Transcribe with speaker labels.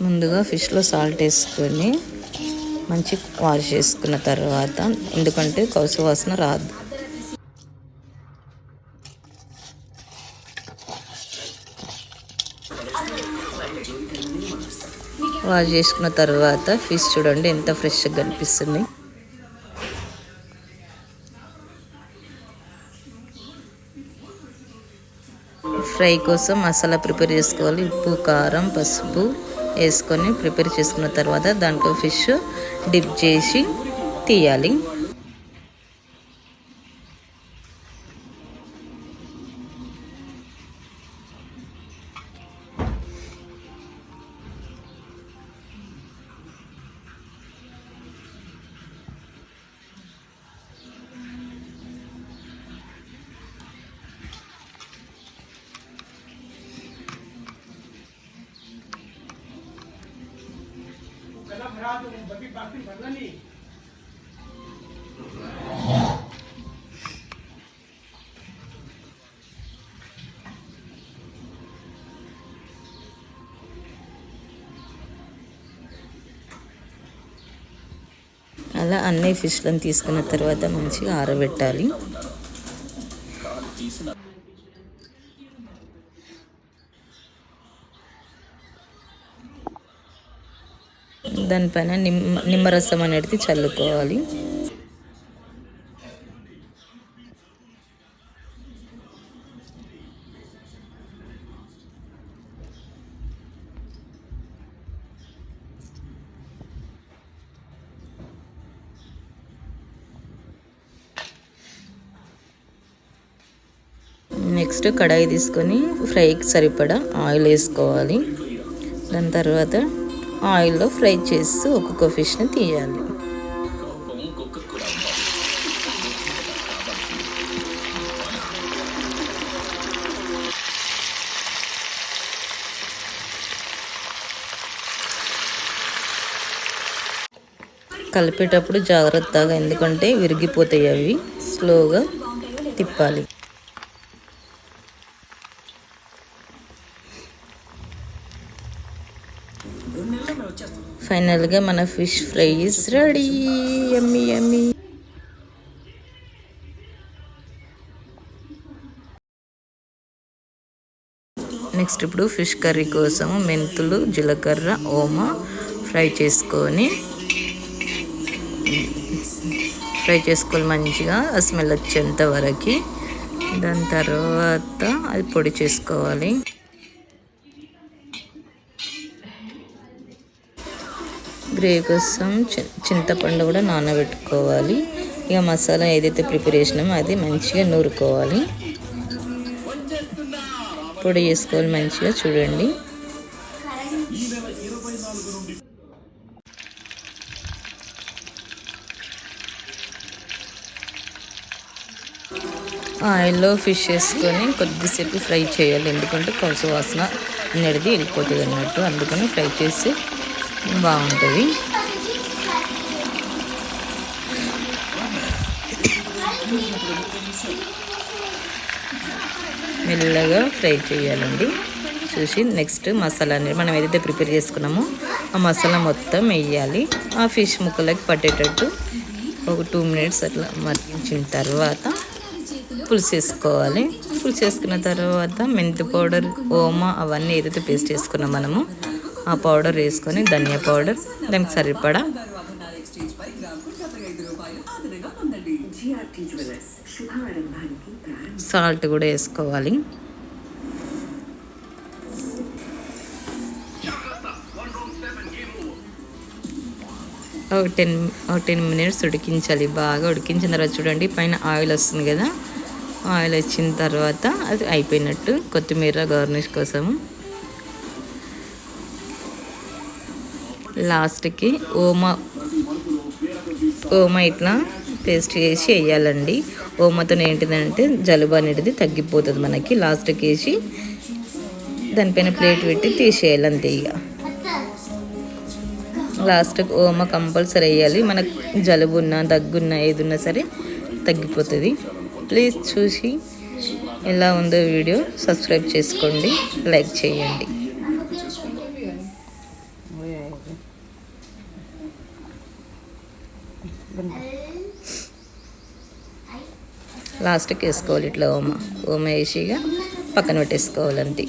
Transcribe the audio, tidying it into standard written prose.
Speaker 1: ముందుగా ఫిష్లో సాల్ట్ వేసుకొని మంచి వాష్ చేసుకున్న తర్వాత, ఎందుకంటే కౌసు వాసన రాదు. వాష్ చేసుకున్న తర్వాత ఫిష్ చూడండి ఎంత ఫ్రెష్గా కనిపిస్తుంది. ఫ్రై కోసం మసాలా ప్రిపేర్ చేసుకోవాలి. ఉప్పు, కారం, పసుపు వేసుకొని ప్రిపేర్ చేసుకున్న తర్వాత దాంట్లో ఫిష్ డిప్ చేసి తీయాలి. అలా అన్ని ఫిష్లను తీసుకున్న తర్వాత మంచిగా ఆరబెట్టాలి. దానిపైన నిమ్మరసం అనేది చల్లుకోవాలి. నెక్స్ట్ కడాయి తీసుకొని ఫ్రైకి సరిపడా ఆయిల్ వేసుకోవాలి. దాని తర్వాత ఆయిల్లో ఫ్రై చేస్తూ ఒక్కొక్క ఫిష్ని తీయాలి. కలిపేటప్పుడు జాగ్రత్తగా, ఎందుకంటే విరిగిపోతాయి అవి. స్లోగా తిప్పాలి. ఫైనల్గా మన fish fry is ready. Yummy yummy. Next ఇప్పుడు ఫిష్ కర్రీ కోసం మెంతులు, జీలకర్ర, ఓమా ఫ్రై చేసుకోవాలి. మంచిగా ఆ స్మెల్ వచ్చేంత వరకు. దాని తర్వాత అది పొడి చేసుకోవాలి. గ్రేవీ కోసం చింతపండు కూడా నానబెట్టుకోవాలి. ఇక మసాలా ఏదైతే ప్రిపేర్ చేసినామో అది మంచిగా నూరుకోవాలి. పొడి చేసుకోవాలి మంచిగా. చూడండి, ఆయిల్లో ఫిష్ వేసుకొని కొద్దిసేపు ఫ్రై చేయాలి. ఎందుకంటే కౌసు వాసన అనేది వెళ్ళిపోతుంది అన్నట్టు. అందుకని ఫ్రై చేసి బాగుంటుంది. మెల్లగా ఫ్రై చేయాలండి. చూసి నెక్స్ట్ మసాలా అనేది మనం ఏదైతే ప్రిపేర్ చేసుకున్నామో ఆ మసాలా మొత్తం వేయాలి. ఆ ఫిష్ ముక్కలకి పట్టేటట్టు ఒక 2 మినిట్స్ అట్లా మరిగించిన తర్వాత పులుసు వేసుకోవాలి. పులుసు వేసుకున్న తర్వాత మెంతి పౌడర్, ఓమా అవన్నీ ఏదైతే పేస్ట్ చేసుకున్నాం మనము ఆ పౌడర్ వేసుకొని, ధనియా పౌడర్, దానికి సరిపడా సాల్ట్ కూడా వేసుకోవాలి. ఒక 10 మినిట్స్ ఉడికించాలి. బాగా ఉడికించిన తర్వాత చూడండి పైన ఆయిల్ వస్తుంది కదా, ఆయిల్ వచ్చిన తర్వాత అది అయిపోయినట్టు. కొత్తిమీర గార్నిష్ కోసము లాస్ట్కి ఓమా ఇట్లా పేస్ట్ చేసి వేయాలండి. ఓమాతో ఏంటిదంటే జలుబు అనేది తగ్గిపోతుంది మనకి. లాస్ట్కి వేసి దానిపైన ప్లేట్ పెట్టి తీసేయాలి అంతే. ఇక లాస్ట్కి ఓమా కంపల్సరీ వేయాలి. మనకు జలుబు ఉన్నా, దగ్గున్నా, ఏదున్నా సరే తగ్గిపోతుంది. ప్లీజ్ చూసి ఎలా ఉందో వీడియో సబ్స్క్రైబ్ చేసుకోండి, లైక్ చేయండి. లాస్ట్కి వేసుకోవాలి ఇట్లా ఓమ వేసి ఇక పక్కన పెట్టేసుకోవాలి అంతే.